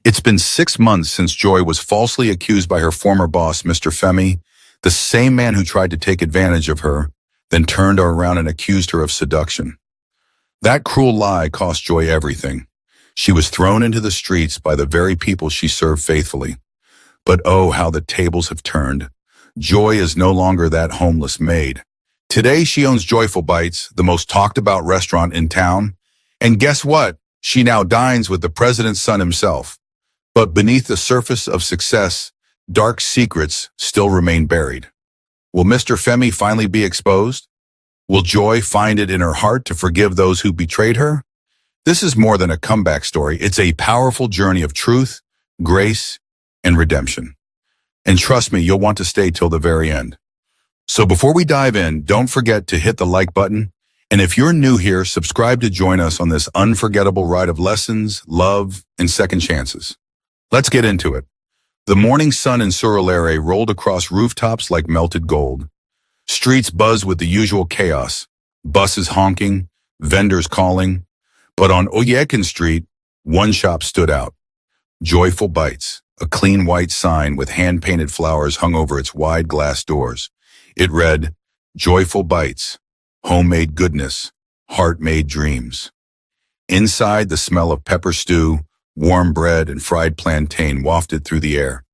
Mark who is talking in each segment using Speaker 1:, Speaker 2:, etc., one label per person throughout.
Speaker 1: It's been 6 months since Joy was falsely accused by her former boss, Mr. Femi, the same man who tried to take advantage of her, then turned her around and accused her of seduction. That cruel lie cost Joy everything. She was thrown into the streets by the very people she served faithfully. But oh, how the tables have turned. Joy is no longer that homeless maid. Today she owns Joyful Bites, the most talked about restaurant in town. And guess what? She now dines with the president's son himself. But beneath the surface of success, dark secrets still remain buried. Will Mr. Femi finally be exposed? Will Joy find it in her heart to forgive those who betrayed her? This is more than a comeback story. It's a powerful journey of truth, grace, and redemption. And trust me, you'll want to stay till the very end. So before we dive in, don't forget to hit the like button. And if you're new here, subscribe to join us on this unforgettable ride of lessons, love, and second chances. Let's get into it. The morning sun in Surulere rolled across rooftops like melted gold. Streets buzzed with the usual chaos, buses honking, vendors calling. But on Oyekan Street, one shop stood out. Joyful Bites, a clean white sign with hand-painted flowers hung over its wide glass doors. It read, Joyful Bites, homemade goodness, heart-made dreams. Inside, the smell of pepper stew, warm bread, and fried plantain wafted through the air.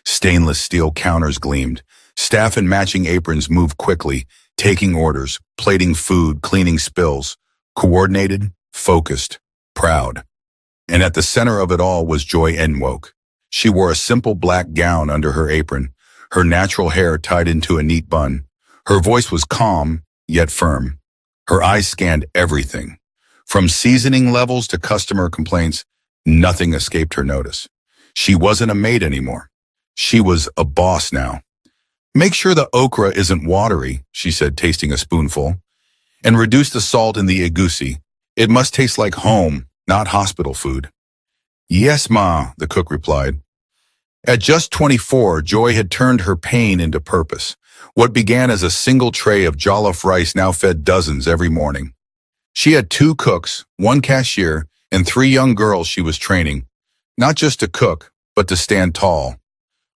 Speaker 1: Stainless steel counters gleamed. Staff in matching aprons moved quickly, taking orders, plating food, cleaning spills. Coordinated, focused, proud. And at the center of it all was Joy Enwoke. She wore a simple black gown under her apron, her natural hair tied into a neat bun. Her voice was calm, yet firm. Her eyes scanned everything. From seasoning levels to customer complaints, nothing escaped her notice. She wasn't a maid anymore. She was a boss now. Make sure the okra isn't watery, she said, tasting a spoonful, and reduce the salt in the egusi. It must taste like home, not hospital food. Yes, ma, the cook replied. At just 24, Joy had turned her pain into purpose. What began as a single tray of jollof rice now fed dozens every morning. She had 2 cooks, 1 cashier, and 3 young girls she was training, not just to cook, but to stand tall.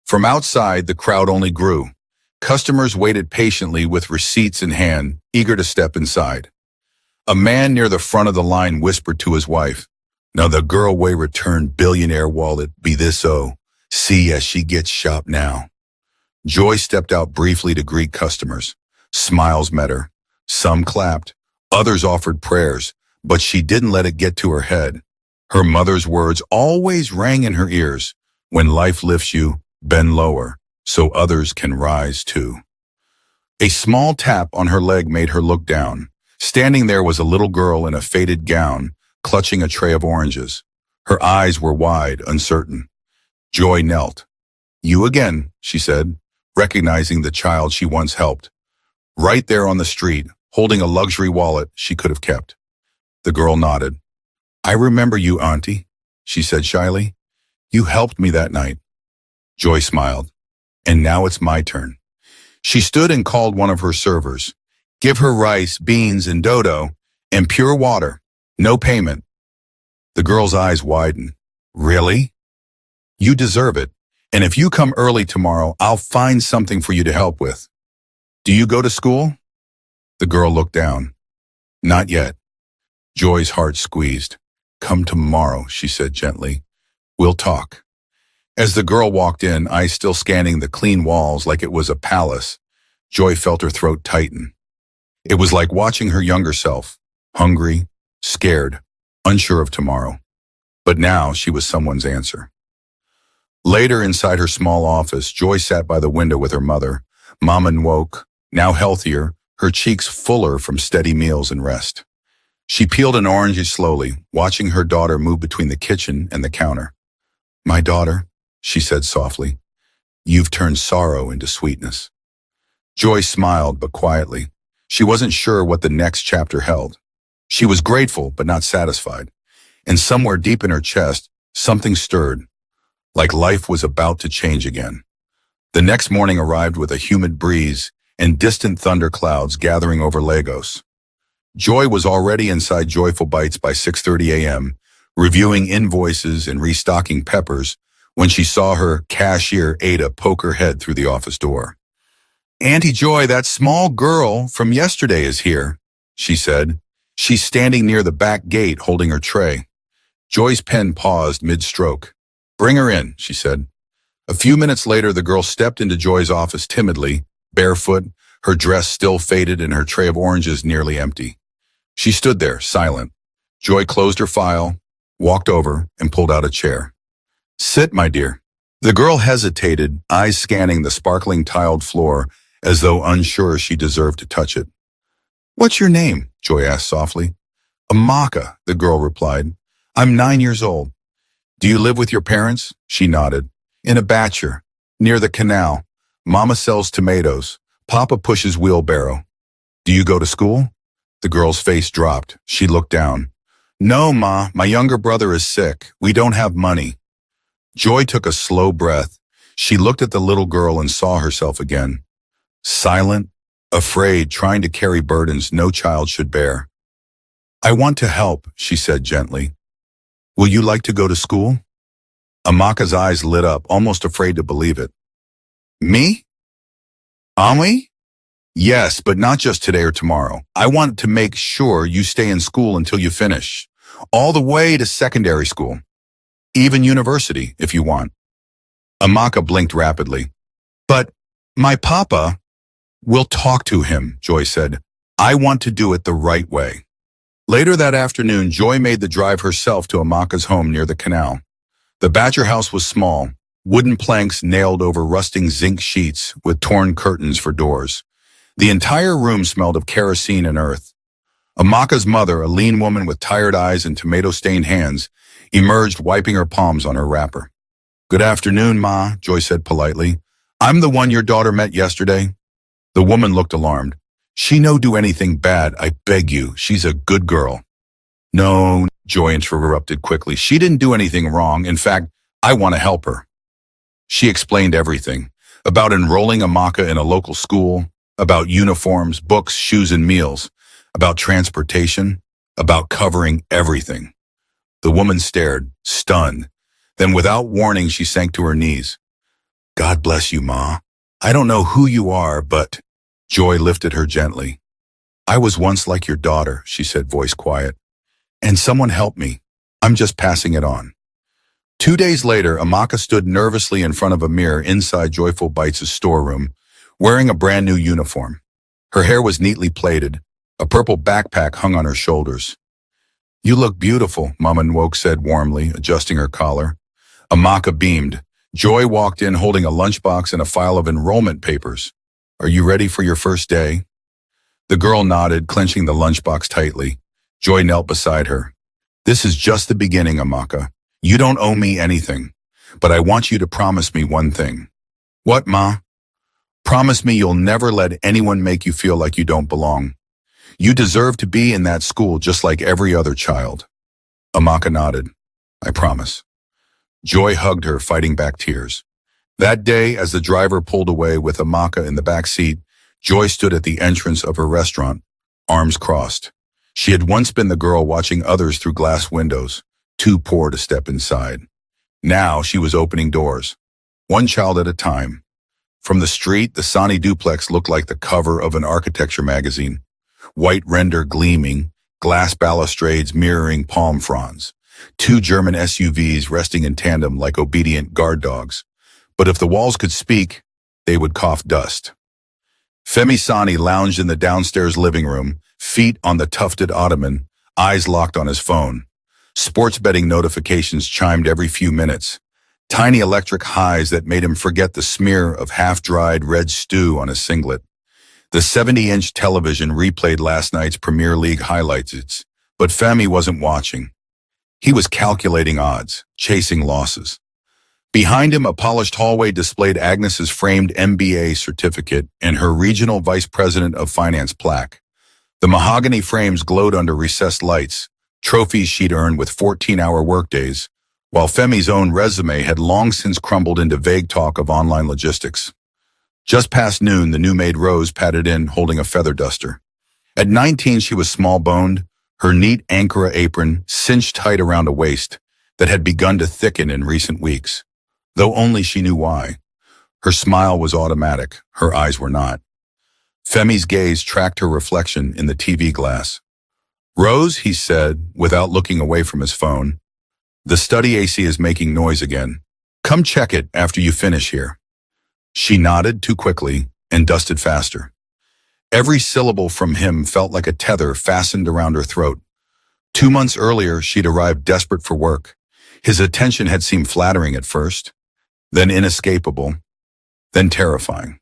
Speaker 1: From outside, the crowd only grew. Customers waited patiently with receipts in hand, eager to step inside. A man near the front of the line whispered to his wife, Now the girl way return billionaire wallet be this see as she gets shop now. Joy stepped out briefly to greet customers. Smiles met her. Some clapped, others offered prayers, but she didn't let it get to her head. Her mother's words always rang in her ears. When life lifts you, bend lower, so others can rise too. A small tap on her leg made her look down. Standing there was a little girl in a faded gown, clutching a tray of oranges. Her eyes were wide, uncertain. Joy knelt. You again, she said, recognizing the child she once helped. Right there on the street, holding a luxury wallet she could have kept. The girl nodded. I remember you, Auntie, she said shyly. You helped me that night. Joy smiled. And now it's my turn. She stood and called one of her servers. Give her rice, beans, and dodo, and pure water. No payment. The girl's eyes widened. Really? You deserve it. And if you come early tomorrow, I'll find something for you to help with. Do you go to school? The girl looked down. Not yet. Joy's heart squeezed. Come tomorrow, she said gently. We'll talk. As the girl walked in, eyes still scanning the clean walls like it was a palace, Joy felt her throat tighten. It was like watching her younger self, hungry, scared, unsure of tomorrow. But now she was someone's answer. Later, inside her small office, Joy sat by the window with her mother, Mama Nwoke, now healthier, her cheeks fuller from steady meals and rest. She peeled an orange slowly, watching her daughter move between the kitchen and the counter. My daughter, she said softly, you've turned sorrow into sweetness. Joy smiled, but quietly. She wasn't sure what the next chapter held. She was grateful, but not satisfied. And somewhere deep in her chest, something stirred, like life was about to change again. The next morning arrived with a humid breeze and distant thunder clouds gathering over Lagos. Joy was already inside Joyful Bites by 6:30 a.m., reviewing invoices and restocking peppers when she saw her cashier Ada poke her head through the office door. "Auntie Joy, that small girl from yesterday is here," she said. "She's standing near the back gate holding her tray." Joy's pen paused mid-stroke. "Bring her in," she said. A few minutes later, the girl stepped into Joy's office timidly, barefoot, her dress still faded and her tray of oranges nearly empty. She stood there, silent. Joy closed her file, walked over, and pulled out a chair. "Sit, my dear." The girl hesitated, eyes scanning the sparkling tiled floor as though unsure she deserved to touch it. "What's your name?" Joy asked softly. "Amaka," the girl replied. "I'm 9 years old." "Do you live with your parents?" She nodded. "In a bachelor, near the canal. Mama sells tomatoes. Papa pushes wheelbarrow." "Do you go to school?" The girl's face dropped. She looked down. "No, Ma, my younger brother is sick. We don't have money." Joy took a slow breath. She looked at the little girl and saw herself again. Silent, afraid, trying to carry burdens no child should bear. "I want to help," she said gently. "Will you like to go to school?" Amaka's eyes lit up, almost afraid to believe it. "Me? Ami?" "Yes, but not just today or tomorrow. I want to make sure you stay in school until you finish. All the way to secondary school. Even university, if you want." Amaka blinked rapidly. "But my papa—" "We'll talk to him," Joy said. "I want to do it the right way." Later that afternoon, Joy made the drive herself to Amaka's home near the canal. The Badger house was small, wooden planks nailed over rusting zinc sheets with torn curtains for doors. The entire room smelled of kerosene and earth. Amaka's mother, a lean woman with tired eyes and tomato-stained hands, emerged wiping her palms on her wrapper. "Good afternoon, Ma," Joy said politely. "I'm the one your daughter met yesterday." The woman looked alarmed. "She no do anything bad, I beg you. She's a good girl." "No," Joy interrupted quickly. "She didn't do anything wrong. In fact, I want to help her." She explained everything, about enrolling Amaka in a local school, about uniforms, books, shoes, and meals, about transportation, about covering everything. The woman stared, stunned. Then without warning, she sank to her knees. "God bless you, Ma. I don't know who you are, but—" Joy lifted her gently. "I was once like your daughter," she said, voice quiet. "And someone helped me. I'm just passing it on." 2 days later, Amaka stood nervously in front of a mirror inside Joyful Bites' storeroom, wearing a brand new uniform. Her hair was neatly plaited. A purple backpack hung on her shoulders. "You look beautiful," Mama Nwoke said warmly, adjusting her collar. Amaka beamed. Joy walked in holding a lunchbox and a file of enrollment papers. "Are you ready for your first day?" The girl nodded, clenching the lunchbox tightly. Joy knelt beside her. "This is just the beginning, Amaka. You don't owe me anything, but I want you to promise me one thing." "What, Ma?" "Promise me you'll never let anyone make you feel like you don't belong. You deserve to be in that school just like every other child." Amaka nodded. "I promise." Joy hugged her, fighting back tears. That day, as the driver pulled away with Amaka in the back seat, Joy stood at the entrance of her restaurant, arms crossed. She had once been the girl watching others through glass windows, too poor to step inside. Now she was opening doors, one child at a time. From the street, the Sani duplex looked like the cover of an architecture magazine. White render gleaming, glass balustrades mirroring palm fronds. 2 German SUVs resting in tandem like obedient guard dogs. But if the walls could speak, they would cough dust. Femi Sani lounged in the downstairs living room, feet on the tufted ottoman, eyes locked on his phone. Sports betting notifications chimed every few minutes. Tiny electric highs that made him forget the smear of half-dried red stew on his singlet. The 70-inch television replayed last night's Premier League highlights, but Femi wasn't watching. He was calculating odds, chasing losses. Behind him, a polished hallway displayed Agnes's framed MBA certificate and her Regional Vice President of Finance plaque. The mahogany frames glowed under recessed lights, trophies she'd earned with 14-hour workdays, while Femi's own resume had long since crumbled into vague talk of online logistics. Just past noon, the new maid Rose patted in, holding a feather duster. At 19, she was small-boned, her neat Ankara apron cinched tight around a waist that had begun to thicken in recent weeks, though only she knew why. Her smile was automatic, her eyes were not. Femi's gaze tracked her reflection in the TV glass. "Rose," he said, without looking away from his phone, "the study AC is making noise again. Come check it after you finish here." She nodded too quickly and dusted faster. Every syllable from him felt like a tether fastened around her throat. 2 months earlier, she'd arrived desperate for work. His attention had seemed flattering at first, then inescapable, then terrifying.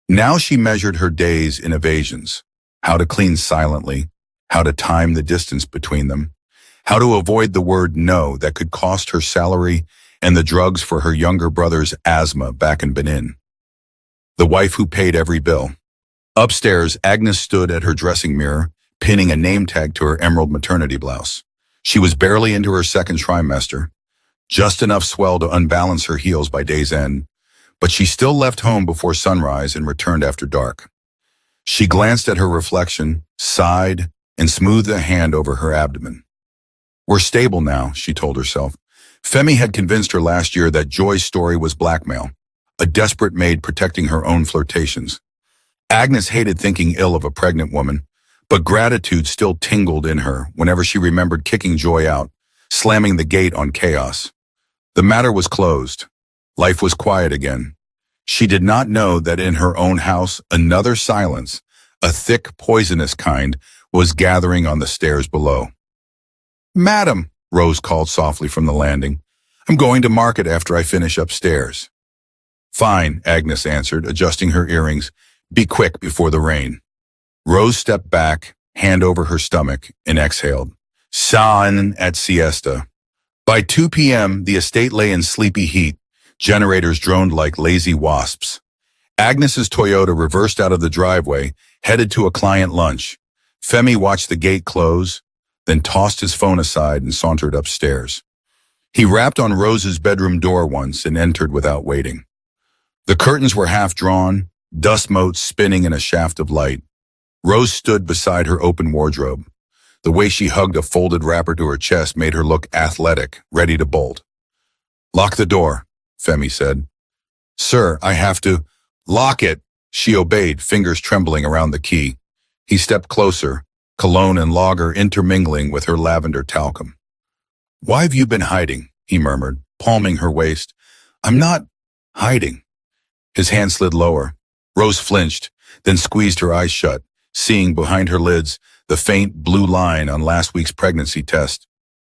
Speaker 1: Now she measured her days in evasions: how to clean silently, how to time the distance between them, how to avoid the word no that could cost her salary and the drugs for her younger brother's asthma back in Benin. The wife who paid every bill. Upstairs, Agnes stood at her dressing mirror, pinning a name tag to her emerald maternity blouse. She was barely into her second trimester, just enough swell to unbalance her heels by day's end, but she still left home before sunrise and returned after dark. She glanced at her reflection, sighed, and smoothed a hand over her abdomen. "We're stable now," she told herself. Femi had convinced her last year that Joy's story was blackmail, a desperate maid protecting her own flirtations. Agnes hated thinking ill of a pregnant woman, but gratitude still tingled in her whenever she remembered kicking Joy out, slamming the gate on chaos. The matter was closed. Life was quiet again. She did not know that in her own house, another silence, a thick, poisonous kind, was gathering on the stairs below. "Madam," Rose called softly from the landing, "I'm going to market after I finish upstairs." "Fine," Agnes answered, adjusting her earrings. "Be quick before the rain." Rose stepped back, hand over her stomach, and exhaled. San at siesta. By 2 p.m., the estate lay in sleepy heat. Generators droned like lazy wasps. Agnes's Toyota reversed out of the driveway, headed to a client lunch. Femi watched the gate close, then tossed his phone aside and sauntered upstairs. He rapped on Rose's bedroom door once and entered without waiting. The curtains were half drawn, dust motes spinning in a shaft of light. Rose stood beside her open wardrobe. The way she hugged a folded wrapper to her chest made her look athletic, ready to bolt. "Lock the door," Femi said. "Sir, I have to." "Lock it." She obeyed, fingers trembling around the key. He stepped closer, cologne and lager intermingling with her lavender talcum. "Why have you been hiding?" he murmured, palming her waist. "I'm not hiding." His hand slid lower. Rose flinched, then squeezed her eyes shut, seeing behind her lids the faint blue line on last week's pregnancy test.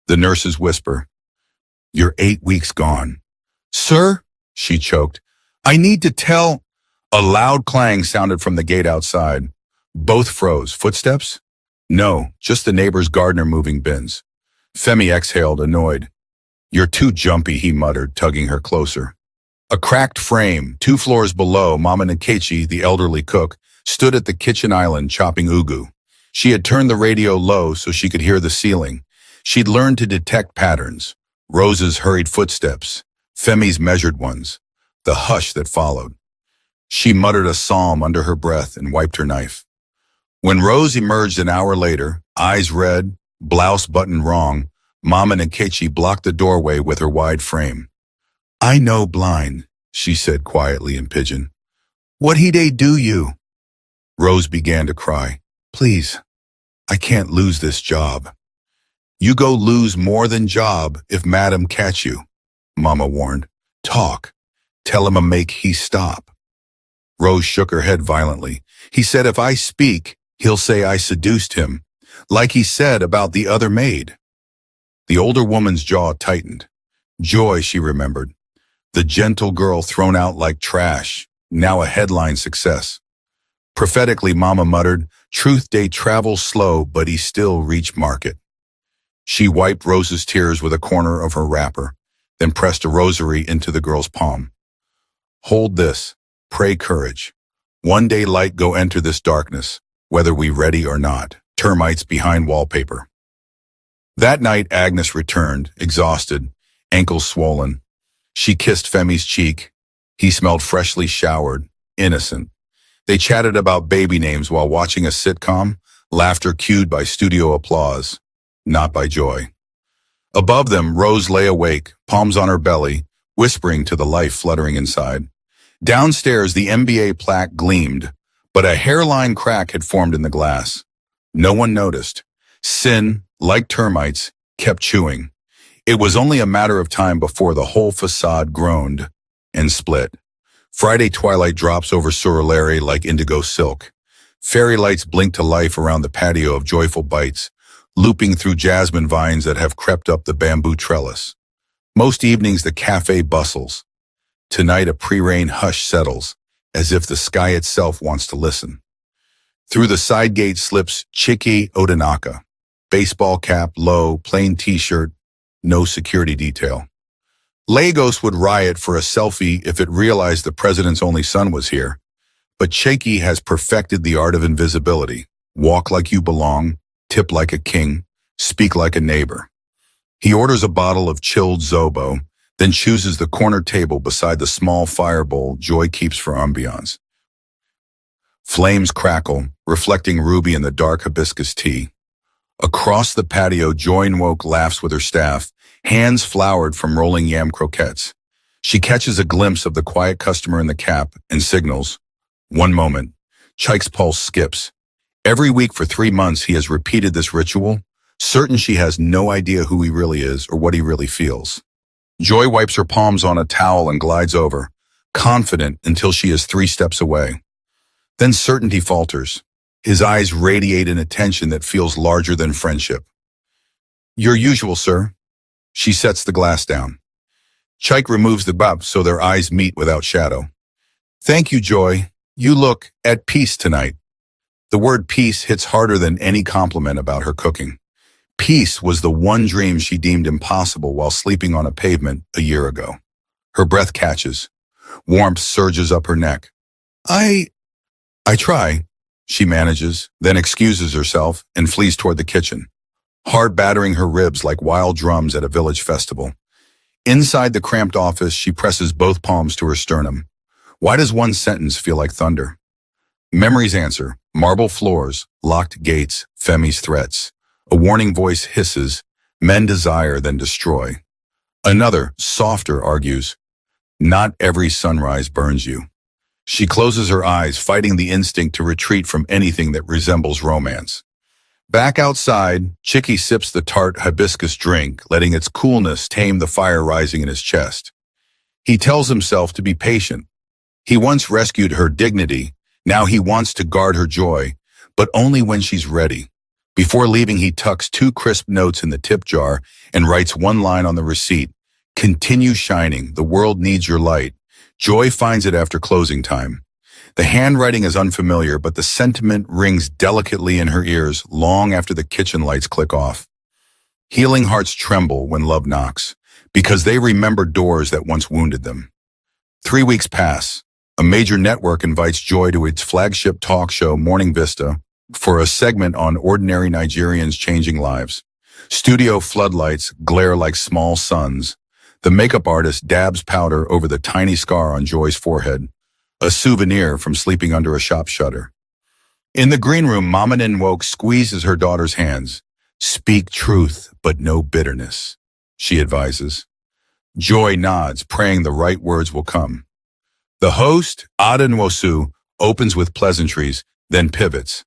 Speaker 1: The nurse's whisper, "You're 8 weeks gone." "Sir," she choked, "I need to tell." A loud clang sounded from the gate outside. Both froze. Footsteps? No, just the neighbor's gardener moving bins. Femi exhaled, annoyed. "You're too jumpy," he muttered, tugging her closer. A cracked frame, 2 floors below, Mama Nkechi, the elderly cook, stood at the kitchen island chopping ugu. She had turned the radio low so she could hear the ceiling. She'd learned to detect patterns. Rose's hurried footsteps, Femi's measured ones, the hush that followed. She muttered a psalm under her breath and wiped her knife. When Rose emerged an hour later, eyes red, blouse buttoned wrong, Mama Nkechi blocked the doorway with her wide frame. "I know blind," she said quietly in pidgin. "What he dey do you?" Rose began to cry. "Please, I can't lose this job." "You go lose more than job if madam catch you," Mama warned. "Talk. Tell him a make he stop." Rose shook her head violently. "He said if I speak, he'll say I seduced him, like he said about the other maid." The older woman's jaw tightened. Joy, she remembered. The gentle girl thrown out like trash, now a headline success. Prophetically, Mama muttered, "Truth day travels slow, but he still reached market." She wiped Rose's tears with a corner of her wrapper, then pressed a rosary into the girl's palm. "Hold this. Pray courage. One day light go enter this darkness, whether we ready or not." Termites behind wallpaper. That night, Agnes returned, exhausted, ankles swollen. She kissed Femi's cheek. He smelled freshly showered, innocent. They chatted about baby names while watching a sitcom, laughter cued by studio applause, not by Joy. Above them, Rose lay awake, palms on her belly, whispering to the life fluttering inside. Downstairs, the NBA plaque gleamed, but a hairline crack had formed in the glass. No one noticed. Sin, like termites, kept chewing. It was only a matter of time before the whole facade groaned and split. Friday twilight drops over Sorolare like indigo silk. Fairy lights blink to life around the patio of joyful bites, looping through jasmine vines that have crept up the bamboo trellis. Most evenings the cafe bustles. Tonight a pre-rain hush settles, as if the sky itself wants to listen. Through the side gate slips Chiki Odanaka. Baseball cap, low, plain t-shirt, no security detail. Lagos would riot for a selfie if it realized the president's only son was here. But Chiki has perfected the art of invisibility. Walk like you belong, tip like a king, speak like a neighbor. He orders a bottle of chilled Zobo, then chooses the corner table beside the small fire bowl Joy keeps for ambiance. Flames crackle, reflecting ruby in the dark hibiscus tea. Across the patio, Joy Nwoke laughs with her staff, hands floured from rolling yam croquettes. She catches a glimpse of the quiet customer in the cap and signals. One moment. Chike's pulse skips. Every week for 3 months he has repeated this ritual, certain she has no idea who he really is or what he really feels. Joy wipes her palms on a towel and glides over, confident until she is 3 steps away. Then certainty falters. His eyes radiate an attention that feels larger than friendship. Your usual, sir. She sets the glass down. Chike removes the cup so their eyes meet without shadow. Thank you, Joy. You look at peace tonight. The word peace hits harder than any compliment about her cooking. Peace was the one dream she deemed impossible while sleeping on a pavement a year ago. Her breath catches. Warmth surges up her neck. I try, she manages, then excuses herself and flees toward the kitchen, heart battering her ribs like wild drums at a village festival. Inside the cramped office, she presses both palms to her sternum. Why does one sentence feel like thunder? Memories answer, marble floors, locked gates, Femi's threats. A warning voice hisses, men desire then destroy. Another, softer, argues, not every sunrise burns you. She closes her eyes, fighting the instinct to retreat from anything that resembles romance. Back outside, Chiki sips the tart hibiscus drink, letting its coolness tame the fire rising in his chest. He tells himself to be patient. He once rescued her dignity, now he wants to guard her joy, but only when she's ready. Before leaving, he tucks 2 crisp notes in the tip jar and writes one line on the receipt. Continue shining, the world needs your light. Joy finds it after closing time. The handwriting is unfamiliar, but the sentiment rings delicately in her ears long after the kitchen lights click off. Healing hearts tremble when love knocks, because they remember doors that once wounded them. 3 weeks pass. A major network invites Joy to its flagship talk show, Morning Vista, for a segment on ordinary Nigerians changing lives. Studio floodlights glare like small suns. The makeup artist dabs powder over the tiny scar on Joy's forehead, a souvenir from sleeping under a shop shutter. In the green room, Mama Nwoke squeezes her daughter's hands. Speak truth, but no bitterness, she advises. Joy nods, praying the right words will come. The host, Ada Nwosu, opens with pleasantries, then pivots.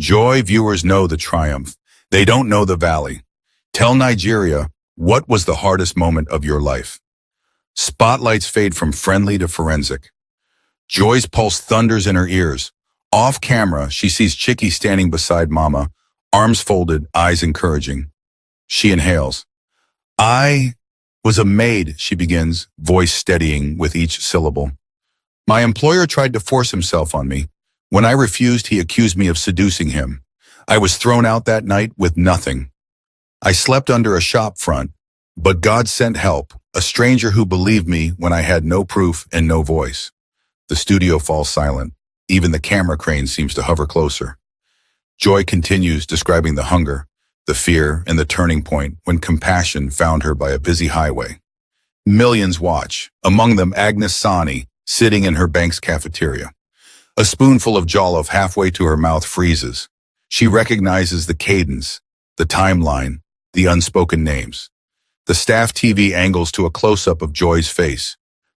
Speaker 1: Joy viewers know the triumph. They don't know the valley. Tell Nigeria, what was the hardest moment of your life? Spotlights fade from friendly to forensic. Joy's pulse thunders in her ears. Off camera, she sees Chiki standing beside Mama, arms folded, eyes encouraging. She inhales. I was a maid, she begins, voice steadying with each syllable. My employer tried to force himself on me. When I refused, he accused me of seducing him. I was thrown out that night with nothing. I slept under a shop front, but God sent help, a stranger who believed me when I had no proof and no voice. The studio falls silent. Even the camera crane seems to hover closer. Joy continues, describing the hunger, the fear, and the turning point when compassion found her by a busy highway. Millions watch, among them Agnes Sani, sitting in her bank's cafeteria. A spoonful of jollof halfway to her mouth freezes. She recognizes the cadence, the timeline, the unspoken names. The staff TV angles to a close-up of Joy's face.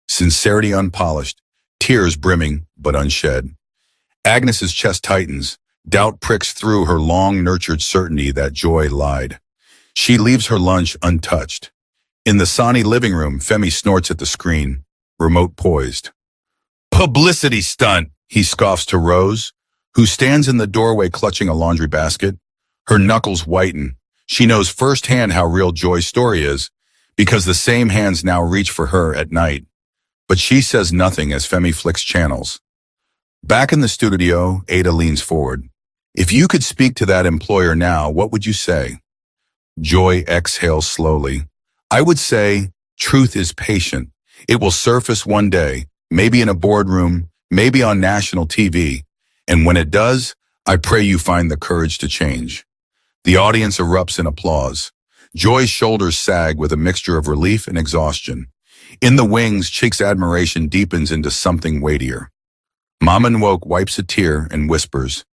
Speaker 1: Sincerity unpolished, tears brimming but unshed. Agnes's chest tightens. Doubt pricks through her long-nurtured certainty that Joy lied. She leaves her lunch untouched. In the Sani living room, Femi snorts at the screen, remote poised. Publicity stunt, he scoffs to Rose, who stands in the doorway clutching a laundry basket. Her knuckles whiten. She knows firsthand how real Joy's story is, because the same hands now reach for her at night. But she says nothing as Femi flicks channels. Back in the studio, Ada leans forward. If you could speak to that employer now, what would you say? Joy exhales slowly. I would say, truth is patient. It will surface one day, maybe in a boardroom, maybe on national TV. And when it does, I pray you find the courage to change. The audience erupts in applause. Joy's shoulders sag with a mixture of relief and exhaustion. In the wings, Chick's admiration deepens into something weightier. Mama Nwoke wipes a tear and whispers,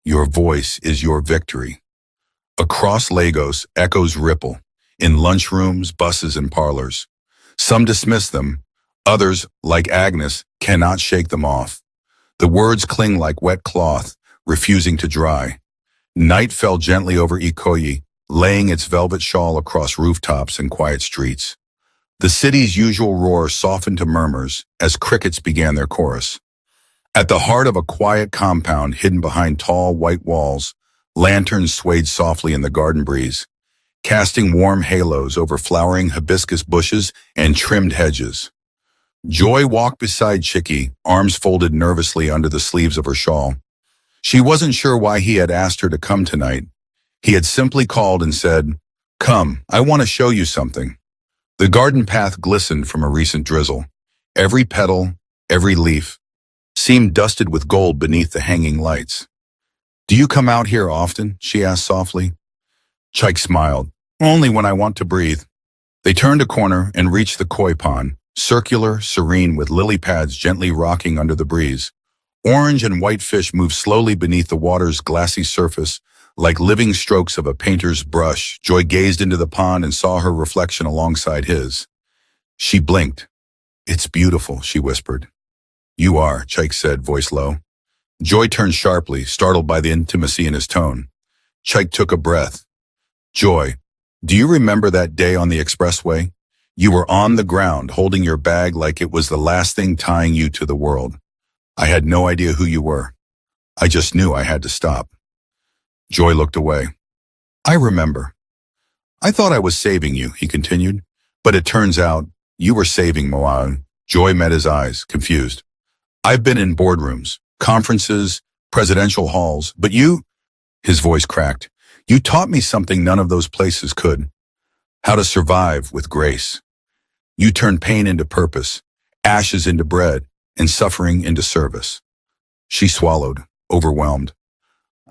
Speaker 1: your voice is your victory. Across Lagos, echoes ripple, in lunchrooms, buses, and parlors. Some dismiss them. Others, like Agnes, cannot shake them off. The words cling like wet cloth, refusing to dry. Night fell gently over Ikoyi, laying its velvet shawl across rooftops and quiet streets. The city's usual roar softened to murmurs as crickets began their chorus. At the heart of a quiet compound hidden behind tall white walls, lanterns swayed softly in the garden breeze, casting warm halos over flowering hibiscus bushes and trimmed hedges. Joy walked beside Chicky, arms folded nervously under the sleeves of her shawl. She wasn't sure why he had asked her to come tonight. He had simply called and said, come, I want to show you something. The garden path glistened from a recent drizzle. Every petal, every leaf, seemed dusted with gold beneath the hanging lights. Do you come out here often? She asked softly. Chike smiled. Only when I want to breathe. They turned a corner and reached the koi pond, circular, serene, with lily pads gently rocking under the breeze. Orange and white fish moved slowly beneath the water's glassy surface, like living strokes of a painter's brush. Joy gazed into the pond and saw her reflection alongside his. She blinked. It's beautiful, she whispered. You are, Chike said, voice low. Joy turned sharply, startled by the intimacy in his tone. Chike took a breath. Joy, do you remember that day on the expressway? You were on the ground, holding your bag like it was the last thing tying you to the world. I had no idea who you were. I just knew I had to stop. Joy looked away. I remember. I thought I was saving you, he continued, but it turns out you were saving Moa. Joy met his eyes, confused. I've been in boardrooms, conferences, presidential halls, but you, his voice cracked, you taught me something none of those places could. How to survive with grace. You turned pain into purpose, ashes into bread, and suffering into service. She swallowed, overwhelmed.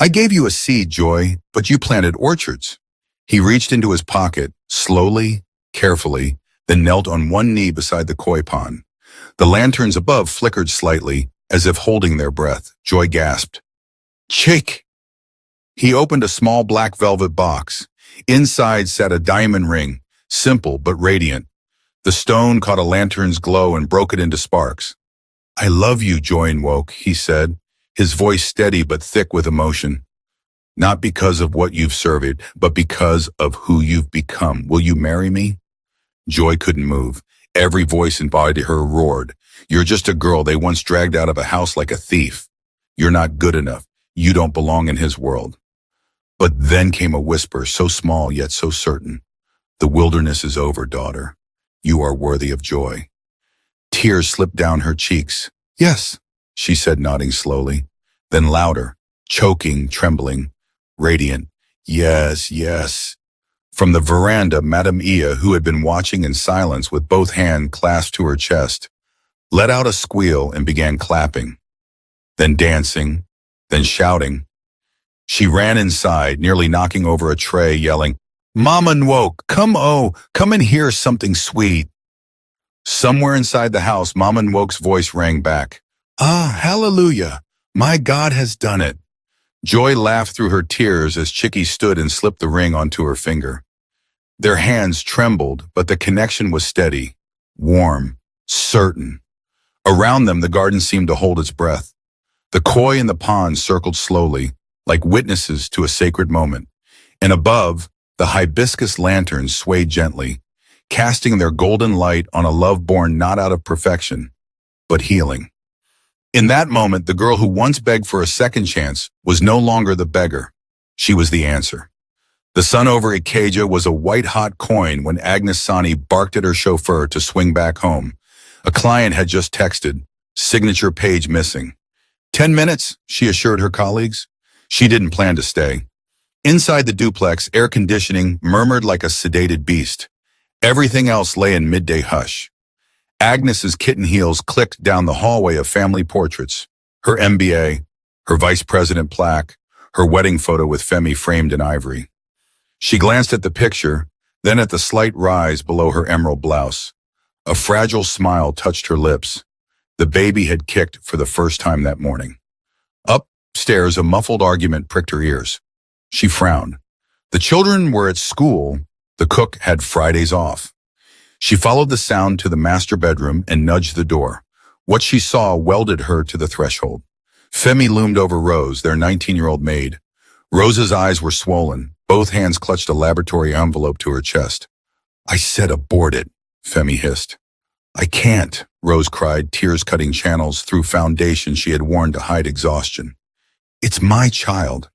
Speaker 1: I gave you a seed, Joy, but you planted orchards. He reached into his pocket, slowly, carefully, then knelt on one knee beside the koi pond. The lanterns above flickered slightly, as if holding their breath. Joy gasped. Chick! He opened a small black velvet box. Inside sat a diamond ring, simple but radiant. The stone caught a lantern's glow and broke it into sparks. I love you, Joy Nwoke, he said, his voice steady but thick with emotion. Not because of what you've served, but because of who you've become. Will you marry me? Joy couldn't move. Every voice embodied her roared. You're just a girl they once dragged out of a house like a thief. You're not good enough. You don't belong in his world. But then came a whisper, so small yet so certain. The wilderness is over, daughter. You are worthy of joy. Tears slipped down her cheeks. Yes, she said, nodding slowly. Then louder, choking, trembling, radiant. Yes, yes. From the veranda, Madame Ia, who had been watching in silence with both hands clasped to her chest, let out a squeal and began clapping, then dancing, then shouting. She ran inside, nearly knocking over a tray, yelling, Mama Nwoke, come and hear something sweet. Somewhere inside the house, Mama Nwoke's voice rang back. Ah, hallelujah, my God has done it. Joy laughed through her tears as Chicky stood and slipped the ring onto her finger. Their hands trembled, but the connection was steady, warm, certain. Around them, the garden seemed to hold its breath. The koi in the pond circled slowly, like witnesses to a sacred moment. And above, the hibiscus lanterns swayed gently, casting their golden light on a love born not out of perfection, but healing. In that moment, the girl who once begged for a second chance was no longer the beggar. She was the answer. The sun over Ikeja was a white-hot coin when Agnes Sani barked at her chauffeur to swing back home. A client had just texted, signature page missing. 10 minutes, she assured her colleagues. She didn't plan to stay. Inside the duplex, air conditioning murmured like a sedated beast. Everything else lay in midday hush. Agnes's kitten heels clicked down the hallway of family portraits. Her MBA, her vice president plaque, her wedding photo with Femi framed in ivory. She glanced at the picture, then at the slight rise below her emerald blouse. A fragile smile touched her lips. The baby had kicked for the first time that morning. Upstairs, a muffled argument pricked her ears. She frowned. The children were at school. The cook had Fridays off. She followed the sound to the master bedroom and nudged the door. What she saw welded her to the threshold. Femi loomed over Rose, their 19-year-old maid. Rose's eyes were swollen. Both hands clutched a laboratory envelope to her chest. "I said abort it," Femi hissed. "I can't," Rose cried, tears cutting channels through foundation she had worn to hide exhaustion. "It's my child."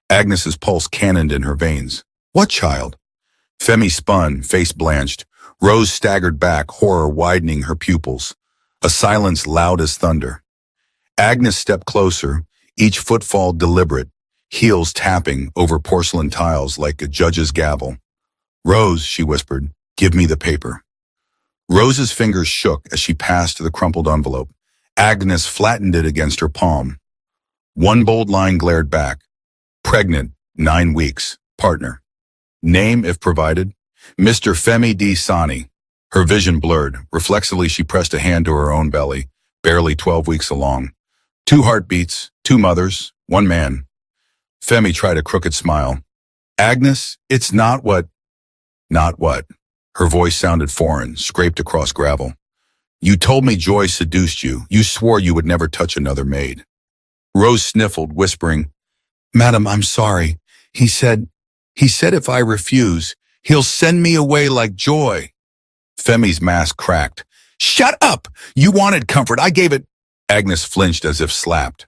Speaker 1: Agnes's pulse cannoned in her veins. "What child?" Femi spun, face blanched. Rose staggered back, horror widening her pupils. A silence loud as thunder. Agnes stepped closer, each footfall deliberate, heels tapping over porcelain tiles like a judge's gavel. "Rose," she whispered, "give me the paper." Rose's fingers shook as she passed the crumpled envelope. Agnes flattened it against her palm. One bold line glared back. "Pregnant, 9 weeks, partner. Name, if provided, Mr. Femi D. Sani." Her vision blurred. Reflexively, she pressed a hand to her own belly, barely 12 weeks along. 2 heartbeats, 2 mothers, 1 man. Femi tried a crooked smile. "Agnes, it's not what—" "Not what?" Her voice sounded foreign, scraped across gravel. "You told me Joy seduced you. You swore you would never touch another maid." Rose sniffled, whispering, "Madam, I'm sorry. He said if I refuse, he'll send me away like Joy." Femi's mask cracked. "Shut up! You wanted comfort. I gave it—" Agnes flinched as if slapped.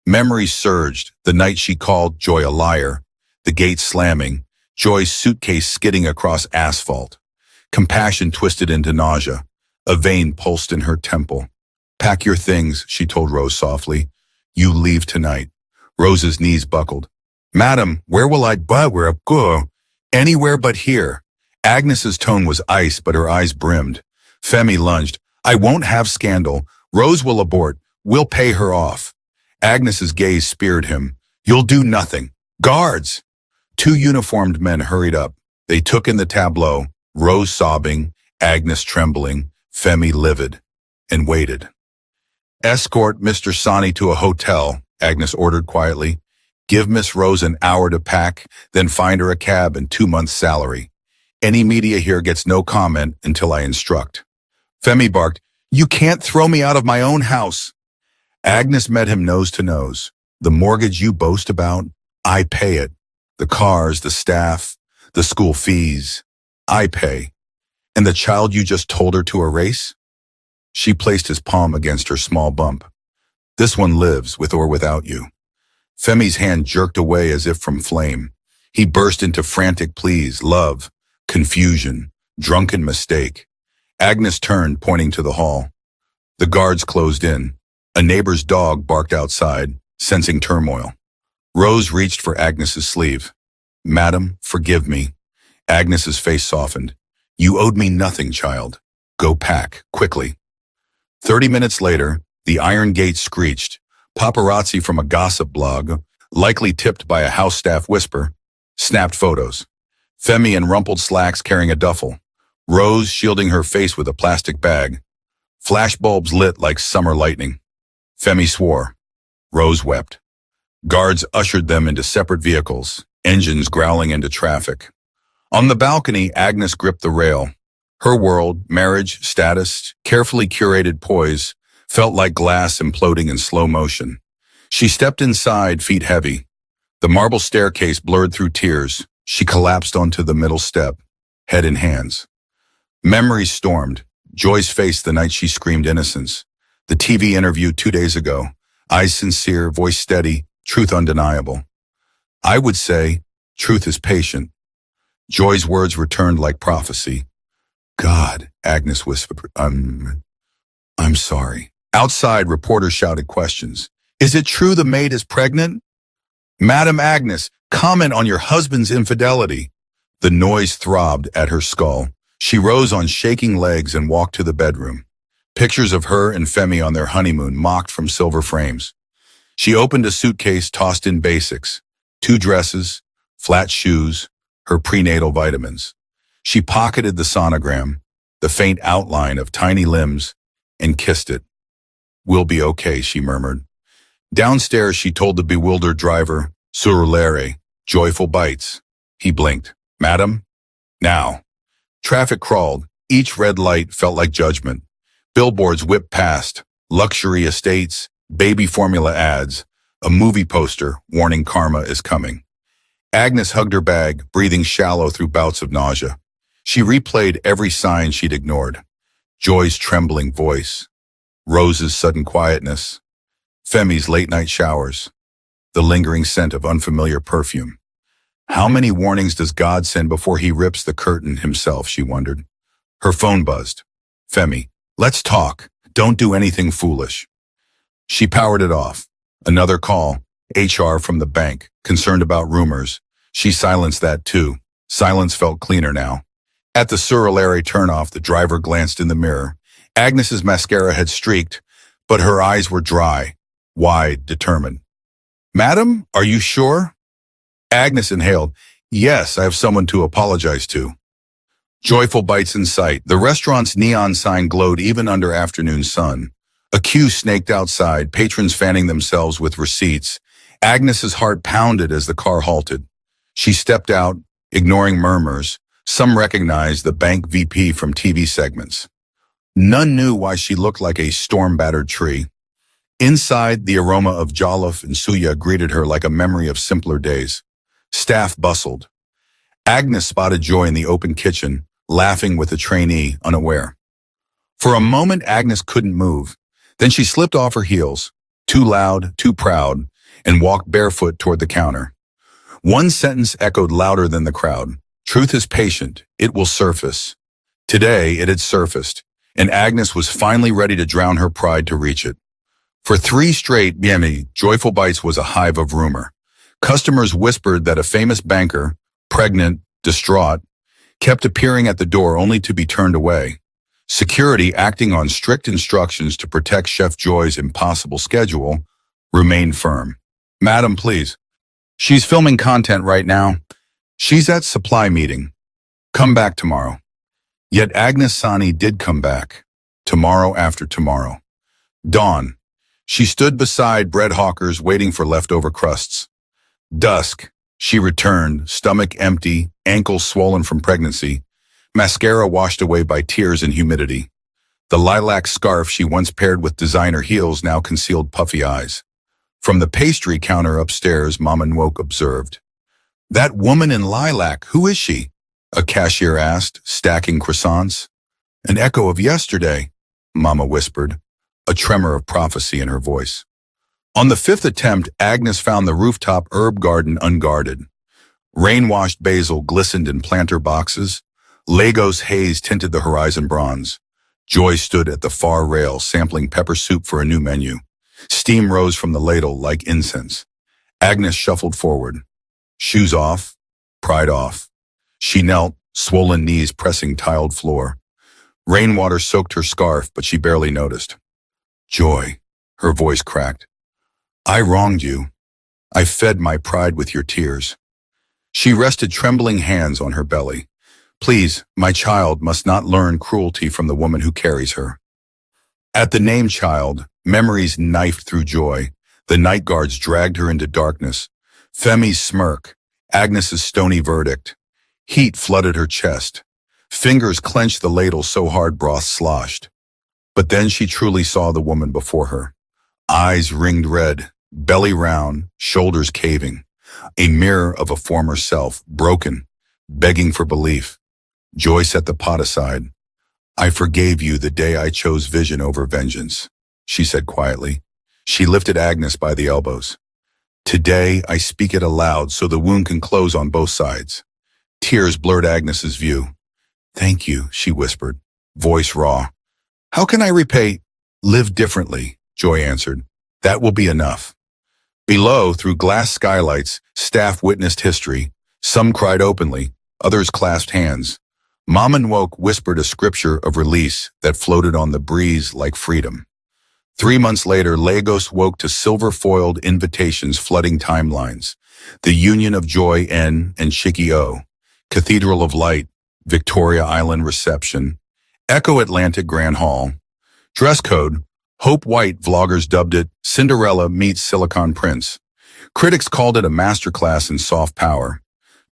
Speaker 1: Memories surged, the night she called Joy a liar, the gate slamming, Joy's suitcase skidding across asphalt. Compassion twisted into nausea. A vein pulsed in her temple. "Pack your things," she told Rose softly. "You leave tonight." Rose's knees buckled. "Madam, where will I go? Anywhere but here." Agnes's tone was ice, but her eyes brimmed. Femi lunged. "I won't have scandal. Rose will abort. We'll pay her off." Agnes's gaze speared him. "You'll do nothing. Guards!" 2 uniformed men hurried up. They took in the tableau, Rose sobbing, Agnes trembling, Femi livid, and waited. "Escort Mr. Sani to a hotel," Agnes ordered quietly. "Give Miss Rose an hour to pack, then find her a cab and 2 months' salary. Any media here gets no comment until I instruct." Femi barked, "You can't throw me out of my own house." Agnes met him nose to nose. "The mortgage you boast about, I pay it. The cars, the staff, the school fees, I pay. And the child you just told her to erase?" She placed his palm against her small bump. "This one lives, with or without you." Femi's hand jerked away as if from flame. He burst into frantic pleas, love, confusion, drunken mistake. Agnes turned, pointing to the hall. The guards closed in. A neighbor's dog barked outside, sensing turmoil. Rose reached for Agnes's sleeve. "Madam, forgive me." Agnes's face softened. "You owed me nothing, child. Go pack, quickly." 30 minutes later, the iron gate screeched. Paparazzi from a gossip blog, likely tipped by a house staff whisper, snapped photos. Femi in rumpled slacks carrying a duffel. Rose shielding her face with a plastic bag. Flashbulbs lit like summer lightning. Femi swore. Rose wept. Guards ushered them into separate vehicles, engines growling into traffic. On the balcony, Agnes gripped the rail. Her world, marriage, status, carefully curated poise, felt like glass imploding in slow motion. She stepped inside, feet heavy. The marble staircase blurred through tears. She collapsed onto the middle step, head in hands. Memories stormed. Joy's face the night she screamed innocence. The TV interview 2 days ago. Eyes sincere, voice steady, truth undeniable. I would say, truth is patient. Joy's words returned like prophecy. God, Agnes whispered, I'm sorry. Outside, reporters shouted questions. Is it true the maid is pregnant? Madam Agnes, comment on your husband's infidelity. The noise throbbed at her skull. She rose on shaking legs and walked to the bedroom. Pictures of her and Femi on their honeymoon mocked from silver frames. She opened a suitcase tossed in basics. 2 dresses, flat shoes, her prenatal vitamins. She pocketed the sonogram, the faint outline of tiny limbs, and kissed it. We'll be okay, she murmured. Downstairs, she told the bewildered driver, Surulere, joyful bites. He blinked. Madam? Now. Traffic crawled. Each red light felt like judgment. Billboards whipped past. Luxury estates, baby formula ads, a movie poster warning karma is coming. Agnes hugged her bag, breathing shallow through bouts of nausea. She replayed every sign she'd ignored. Joy's trembling voice. Rose's sudden quietness. Femi's late-night showers. The lingering scent of unfamiliar perfume. How many warnings does God send before he rips the curtain himself, she wondered. Her phone buzzed. Femi, let's talk. Don't do anything foolish. She powered it off. Another call. HR from the bank, concerned about rumors. She silenced that too. Silence felt cleaner now. At the Surulere turnoff, the driver glanced in the mirror. Agnes's mascara had streaked, but her eyes were dry, wide, determined. Madam, are you sure? Agnes inhaled. Yes, I have someone to apologize to. Joyful bites in sight. The restaurant's neon sign glowed even under afternoon sun. A queue snaked outside, patrons fanning themselves with receipts. Agnes's heart pounded as the car halted. She stepped out, ignoring murmurs. Some recognized the bank VP from TV segments. None knew why she looked like a storm-battered tree. Inside, the aroma of jollof and suya greeted her like a memory of simpler days. Staff bustled. Agnes spotted Joy in the open kitchen, laughing with a trainee, unaware. For a moment, Agnes couldn't move. Then she slipped off her heels, too loud, too proud, and walked barefoot toward the counter. One sentence echoed louder than the crowd. Truth is patient. It will surface. Today, it had surfaced, and Agnes was finally ready to drown her pride to reach it. For 3 straight Joyful Bites was a hive of rumor. Customers whispered that a famous banker, pregnant, distraught, kept appearing at the door only to be turned away. Security, acting on strict instructions to protect Chef Joy's impossible schedule, remained firm. Madam, please. She's filming content right now. She's at supply meeting. Come back tomorrow. Yet Agnes Sani did come back. Tomorrow after tomorrow. Dawn. She stood beside bread hawkers waiting for leftover crusts. Dusk. She returned, stomach empty, ankles swollen from pregnancy, mascara washed away by tears and humidity. The lilac scarf she once paired with designer heels now concealed puffy eyes. From the pastry counter upstairs, Mama Nwoke observed. That woman in lilac, who is she? A cashier asked, stacking croissants. An echo of yesterday, Mama whispered, a tremor of prophecy in her voice. On the 5th attempt, Agnes found the rooftop herb garden unguarded. Rain-washed basil glistened in planter boxes. Lagos haze tinted the horizon bronze. Joy stood at the far rail, sampling pepper soup for a new menu. Steam rose from the ladle like incense. Agnes shuffled forward. Shoes off, pride off. She knelt, swollen knees pressing tiled floor. Rainwater soaked her scarf, but she barely noticed. Joy, her voice cracked. I wronged you. I fed my pride with your tears. She rested trembling hands on her belly. Please, my child must not learn cruelty from the woman who carries her. At the name child, memories knifed through Joy. The night guards dragged her into darkness. Femi's smirk, Agnes's stony verdict. Heat flooded her chest. Fingers clenched the ladle so hard broth sloshed. But then she truly saw the woman before her. Eyes ringed red, belly round, shoulders caving. A mirror of a former self, broken, begging for belief. Joy set the pot aside. "I forgave you the day I chose vision over vengeance," she said quietly. She lifted Agnes by the elbows. "Today I speak it aloud so the wound can close on both sides." Tears blurred Agnes's view. "Thank you," she whispered, voice raw. "How can I repay?" "Live differently," Joy answered. "That will be enough." Below, through glass skylights, staff witnessed history. Some cried openly, others clasped hands. Mom and Woke whispered a scripture of release that floated on the breeze like freedom. 3 months later, Lagos woke to silver-foiled invitations flooding timelines. The Union of Joy N and Shiki O, Cathedral of Light, Victoria Island Reception, Echo Atlantic Grand Hall. Dress code, Hope White vloggers dubbed it Cinderella meets Silicon Prince. Critics called it a masterclass in soft power.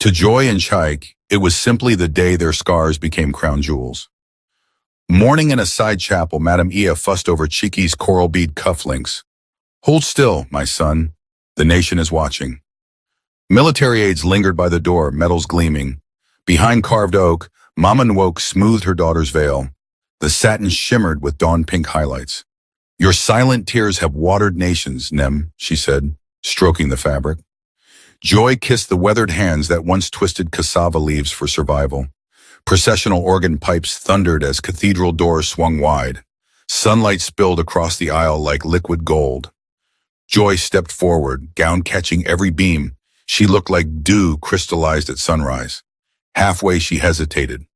Speaker 1: To Joy and Chaik, it was simply the day their scars became crown jewels. Mourning in a side chapel, Madame Ia fussed over Chiki's coral bead cufflinks. "Hold still, my son. The nation is watching." Military aides lingered by the door, medals gleaming. Behind carved oak, Mama Nwoke smoothed her daughter's veil. The satin shimmered with dawn-pink highlights. "Your silent tears have watered nations, Nem," she said, stroking the fabric. Joy kissed the weathered hands that once twisted cassava leaves for survival. Processional organ pipes thundered as cathedral doors swung wide. Sunlight spilled across the aisle like liquid gold. Joy stepped forward, gown catching every beam. She looked like dew crystallized at sunrise. Halfway she hesitated.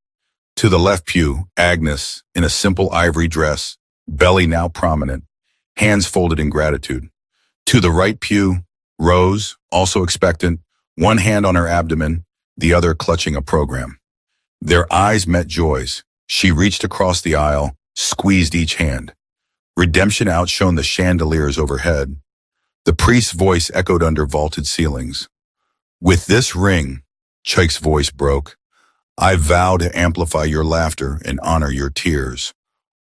Speaker 1: To the left pew, Agnes, in a simple ivory dress, belly now prominent, hands folded in gratitude. To the right pew, Rose, also expectant, one hand on her abdomen, the other clutching a program. Their eyes met Joy's. She reached across the aisle, squeezed each hand. Redemption outshone the chandeliers overhead. The priest's voice echoed under vaulted ceilings. "With this ring," Chaik's voice broke, "I vow to amplify your laughter and honor your tears.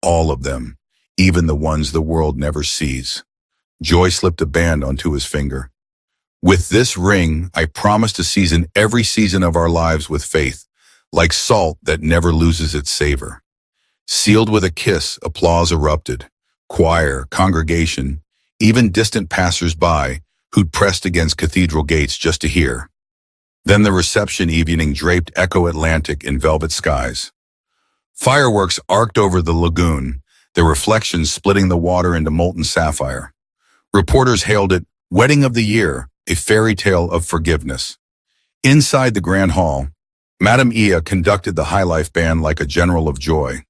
Speaker 1: All of them, even the ones the world never sees." Joy slipped a band onto his finger. "With this ring, I promise to season every season of our lives with faith, like salt that never loses its savor." Sealed with a kiss, applause erupted. Choir, congregation, even distant passers-by who'd pressed against cathedral gates just to hear. Then the reception evening draped Echo Atlantic in velvet skies. Fireworks arced over the lagoon, their reflections splitting the water into molten sapphire. Reporters hailed it Wedding of the Year, a fairy tale of forgiveness. Inside the grand hall, Madame Ia conducted the High Life band like a general of joy.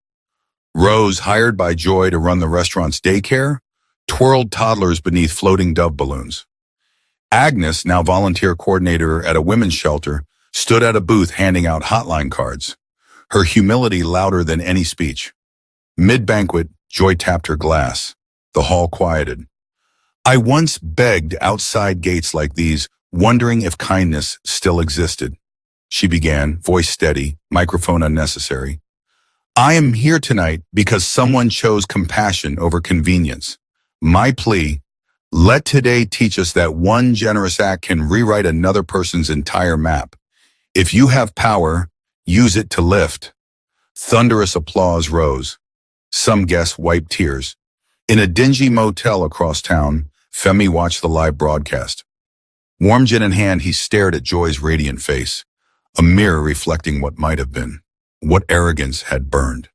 Speaker 1: Rose, hired by Joy to run the restaurant's daycare, twirled toddlers beneath floating dove balloons. Agnes, now volunteer coordinator at a women's shelter, stood at a booth handing out hotline cards, her humility louder than any speech. Mid-banquet, Joy tapped her glass. The hall quieted. "I once begged outside gates like these, wondering if kindness still existed," she began, voice steady, microphone unnecessary. "I am here tonight because someone chose compassion over convenience. My plea, let today teach us that one generous act can rewrite another person's entire map. If you have power, use it to lift." Thunderous applause rose. Some guests wiped tears. In a dingy motel across town, Femi watched the live broadcast. Warm gin in hand, he stared at Joy's radiant face, a mirror reflecting what might have been, what arrogance had burned.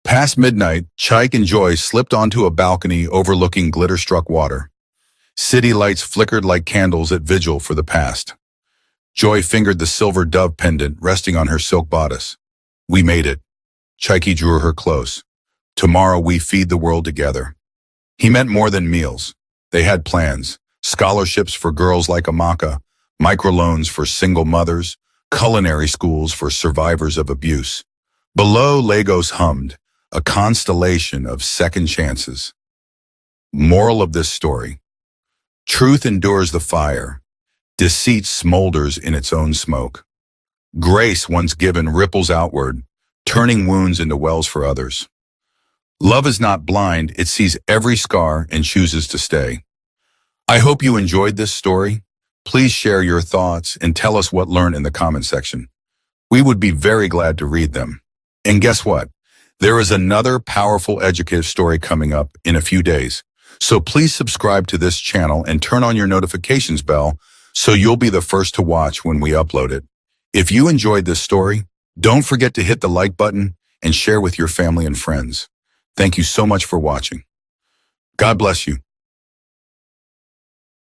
Speaker 1: Past midnight, Chaik and Joy slipped onto a balcony overlooking glitter-struck water. City lights flickered like candles at vigil for the past. Joy fingered the silver dove pendant resting on her silk bodice. "We made it." Chaiki drew her close. "Tomorrow we feed the world together." He meant more than meals. They had plans, scholarships for girls like Amaka, microloans for single mothers, culinary schools for survivors of abuse. Below, Lagos hummed, a constellation of second chances. Moral of this story: Truth endures the fire. Deceit smolders in its own smoke. Grace, once given, ripples outward, turning wounds into wells for others. Love is not blind, it sees every scar and chooses to stay. I hope you enjoyed this story. Please share your thoughts and tell us what learned in the comment section. We would be very glad to read them. And guess what? There is another powerful educative story coming up in a few days. So please subscribe to this channel and turn on your notifications bell so you'll be the first to watch when we upload it. If you enjoyed this story, don't forget to hit the like button and share with your family and friends. Thank you so much for watching. God bless you.